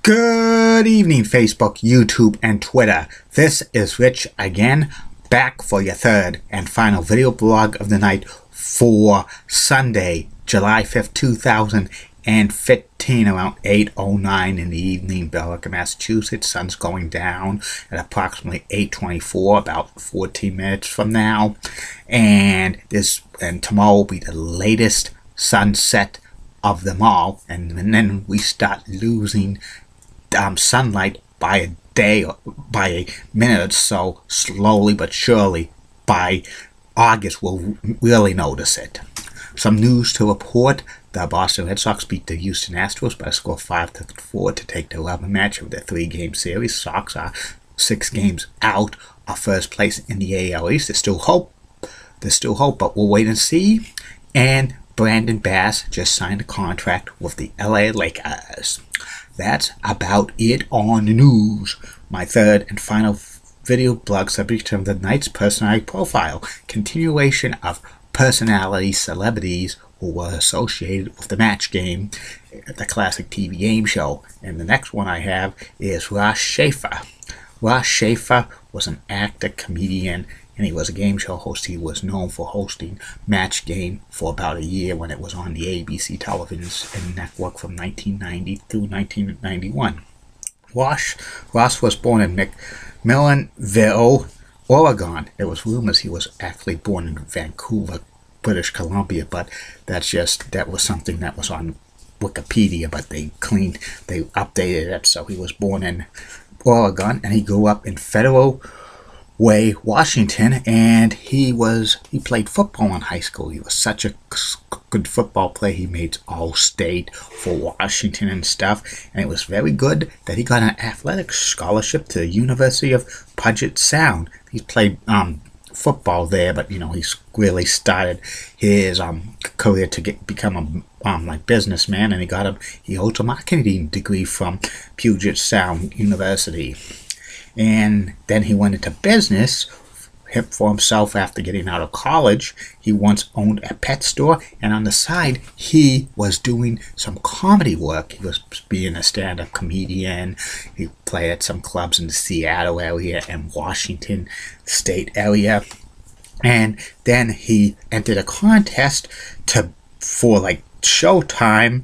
Good evening, Facebook, YouTube, and Twitter. This is Rich again, back for your third and final video blog of the night for Sunday, July 5th, 2015, around 8:09 in the evening, Billerica, Massachusetts. Sun's going down at approximately 8:24, about 14 minutes from now. And tomorrow will be the latest sunset of them all, and then we start losing sunlight by a day, by a minute or so, slowly but surely. By August, we'll really notice it. Some news to report: the Boston Red Sox beat the Houston Astros by a score of 5-4 to take the 11th match of the three-game series. Sox are 6 games out of first place in the AL East. There's still hope, but we'll wait and see. And Brandon Bass just signed a contract with the LA Lakers. That's about it on the news. My third and final video blog subject to the night's personality profile. Continuation of personality celebrities who were associated with the Match Game, the classic TV game show. And the next one I have is Ross Shafer. Ross Shafer was an actor, comedian, and he was a game show host. He was known for hosting Match Game for about a year when it was on the ABC television network from 1990 through 1991. Ross was born in McMillanville, Oregon. There was rumors he was actually born in Vancouver, British Columbia, but that was something that was on Wikipedia, but they updated it, so he was born in Oregon, and he grew up in Federal Way, Washington, and he played football in high school. He was such a good football player. He made All-State for Washington and stuff, and it was very good that he got an athletic scholarship to the University of Puget Sound. He played football there, but he's really started his career to become a businessman, and he holds a marketing degree from Puget Sound University. And then he went into business for himself after getting out of college. He once owned a pet store, and on the side, he was doing some comedy work. He was being a stand-up comedian. He played at some clubs in the Seattle area and Washington State area. And then he entered a contest for Showtime,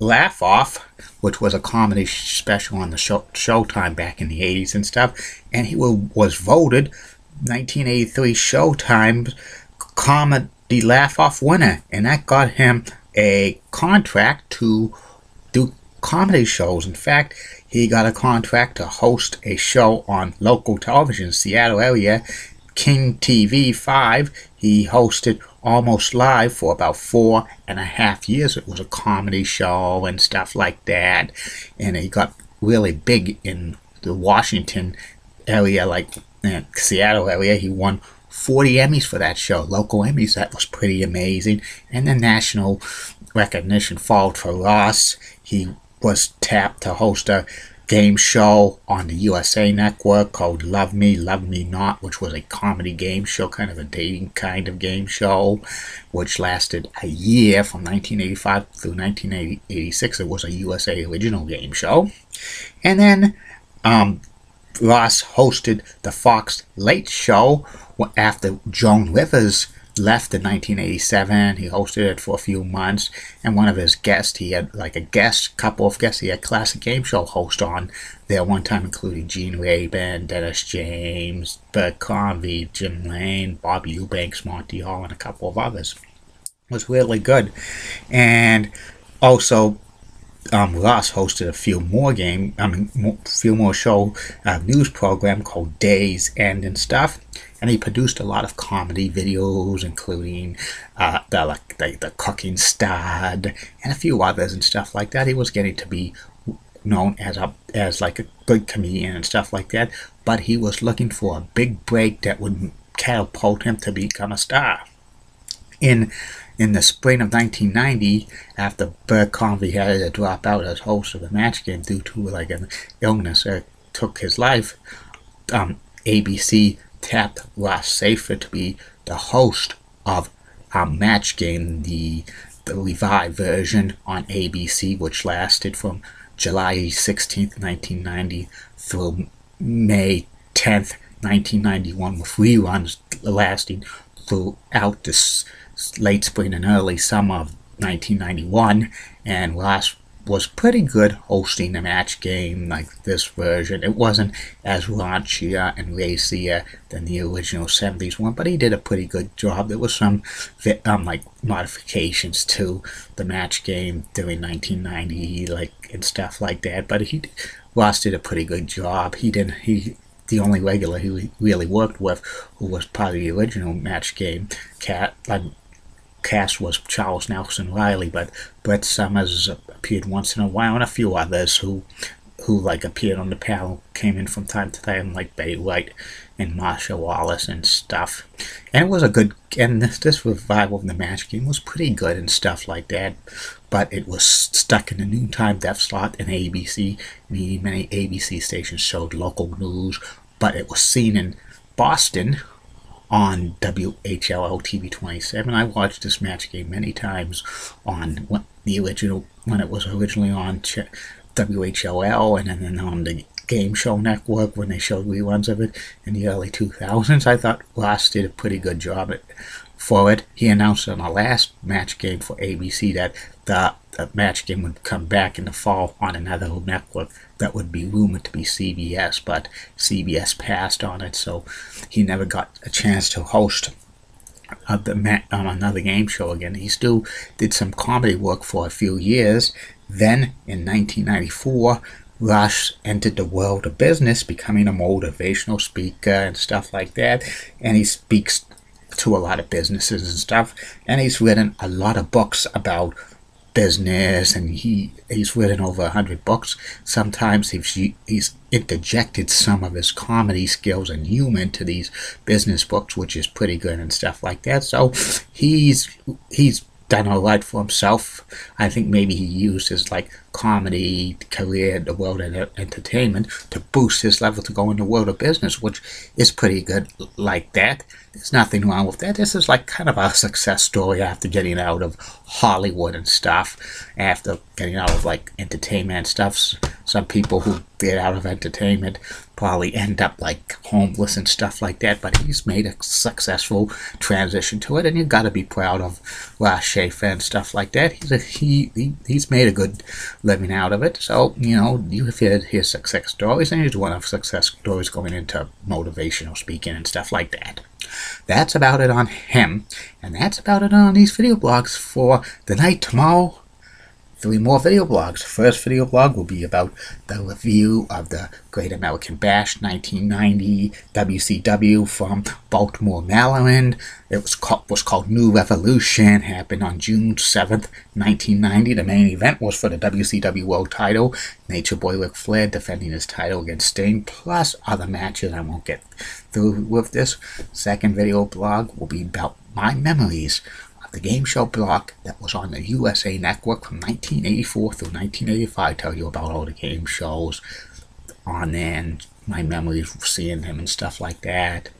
Laugh Off, which was a comedy special on the Showtime back in the 80s and stuff, and he was voted 1983 Showtime Comedy Laugh Off winner, and that got him a contract to do comedy shows. In fact, he got a contract to host a show on local television, Seattle area, King TV 5. He hosted Almost Live for about 4.5 years. It was a comedy show and stuff like that, and he got really big in the Washington area, Seattle area. He won 40 Emmys for that show, local Emmys. That was pretty amazing. And the national recognition followed for Ross. He was tapped to host a game show on the USA Network called Love Me, Love Me Not, which was a comedy game show, kind of a dating kind of game show, which lasted a year from 1985 through 1986. It was a USA original game show. And then Ross hosted the Fox Late Show after Joan Rivers left in 1987. He hosted it for a few months, and one of his guests, he had couple of guests. He had classic game show hosts on there one time, including Gene Rabin, Dennis James, Bert Convy, Jim Lane, Bobby Eubanks, Monty Hall, and a couple of others. It was really good. And also Ross hosted a few more show news program called Days End and stuff, and he produced a lot of comedy videos, including the Cooking Stud and a few others and stuff like that. He was getting to be known as a good comedian and stuff like that, but he was looking for a big break that would catapult him to become a star. In the spring of 1990, after Bert Convy had to drop out as host of the Match Game due to an illness that took his life, ABC tapped Ross Shafer to be the host of Match Game, the revived version on ABC, which lasted from July 16th, 1990 through May 10th, 1991, with reruns lasting throughout this late spring and early summer of 1991, and Ross was pretty good hosting a match game like this version. It wasn't as raunchier and racier than the original 70s one, but he did a pretty good job. There was some like modifications to the match game during 1990, like and stuff like that. But Ross did a pretty good job. The only regular he really worked with, who was part of the original match game cast, was Charles Nelson Riley, but Brett Summers appeared once in a while, and a few others who like appeared on the panel came in from time to time, like Betty White and Marsha Wallace and stuff. And it was a good, and this revival of the match game was pretty good and stuff like that, but it was stuck in the noontime depth slot in ABC. Many ABC stations showed local news, but it was seen in Boston on WHLO TV 27. I watched this match game many times on when it was originally on WHLL, and then on the Game Show Network when they showed reruns of it in the early 2000s. I thought Ross did a pretty good job for it. He announced on the last match game for ABC that the match game would come back in the fall on another network that would be rumored to be CBS, but CBS passed on it, so he never got a chance to host another game show again. He still did some comedy work for a few years. Then in 1994, Ross entered the world of business, becoming a motivational speaker and stuff like that, and he speaks to a lot of businesses and stuff, and he's written a lot of books about business, and he's written over 100 books. Sometimes he's interjected some of his comedy skills and humor into these business books, which is pretty good and stuff like that. So he's done a lot for himself. I think maybe he used his comedy career in the world of entertainment to boost his level to go in the world of business, which is pretty good like that. There's nothing wrong with that. This is kind of a success story after getting out of Hollywood and stuff, after getting out of entertainment and stuff. Some people who get out of entertainment probably end up homeless and stuff like that, but he's made a successful transition to it, and you've got to be proud of Ross Shafer and stuff like that. He's made a good living out of it. So you've heard his success stories, and he's one of success stories going into motivational speaking and stuff like that. That's about it on him, and that's about it on these video blogs for the night. Tomorrow, 3 more video blogs. First video blog will be about the review of the Great American Bash 1990 WCW from Baltimore, Maryland. It was called New Revolution. Happened on June 7th, 1990. The main event was for the WCW World Title. Nature Boy Ric Flair defending his title against Sting, plus other matches I won't get through with this. Second video blog will be about my memories of the game show block that was on the USA Network from 1984 through 1985. Tell you about all the game shows on there and my memories of seeing them and stuff like that.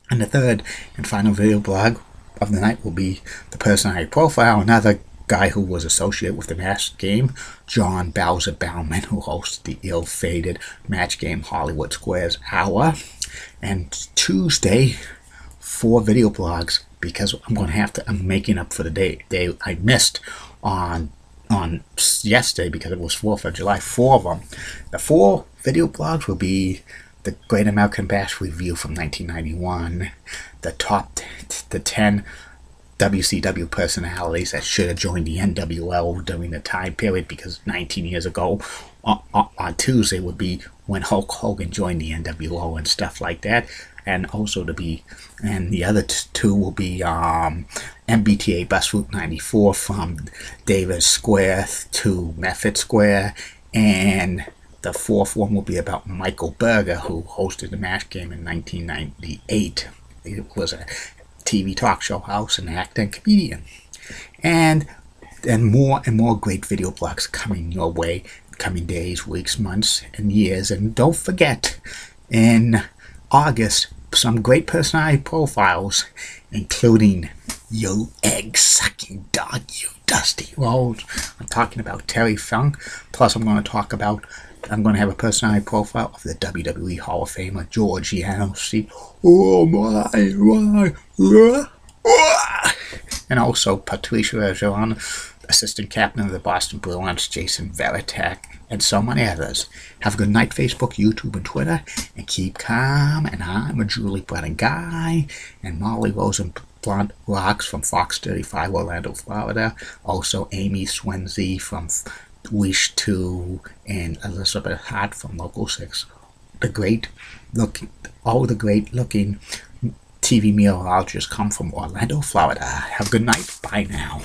And the third and final video blog of the night will be the person I profile, another guy who was associated with the match game, John Bowser Bauman, who hosted the ill-fated match game Hollywood Squares Hour. And Tuesday, 4 video blogs, because I'm making up for the day I missed on yesterday because it was 4th of July. 4 of them. The 4 video blogs will be the Great American Bash review from 1991, the 10 WCW personalities that should have joined the NWO during the time period, because 19 years ago on Tuesday would be when Hulk Hogan joined the NWO and stuff like that. And also and the other 2 will be MBTA Bus Route 94 from Davis Square to Method Square, and the 4th one will be about Michael Berger, who hosted the match game in 1998. It was a TV talk show host and actor and comedian. And more and more great video blogs coming your way, coming days, weeks, months, and years. And don't forget, in August, some great personality profiles, including you egg-sucking dog, you Dusty Rhodes. I'm talking about Terry Funk. Plus, I'm going to have a personality profile of the WWE Hall of Famer George Yanossi. Oh my. And also Patricia Rajon, assistant captain of the Boston Bruins, Jason Veritek, and so many others. Have a good night, Facebook, YouTube, and Twitter, and keep calm. And I'm a Julie Brennan guy, and Molly Rosenblunt rocks from Fox 35, Orlando, Florida. Also Amy Swenzy from Wish 2, and Elizabeth Hart from Local 6. All the great looking TV meteorologists come from Orlando, Florida. Have a good night. Bye now.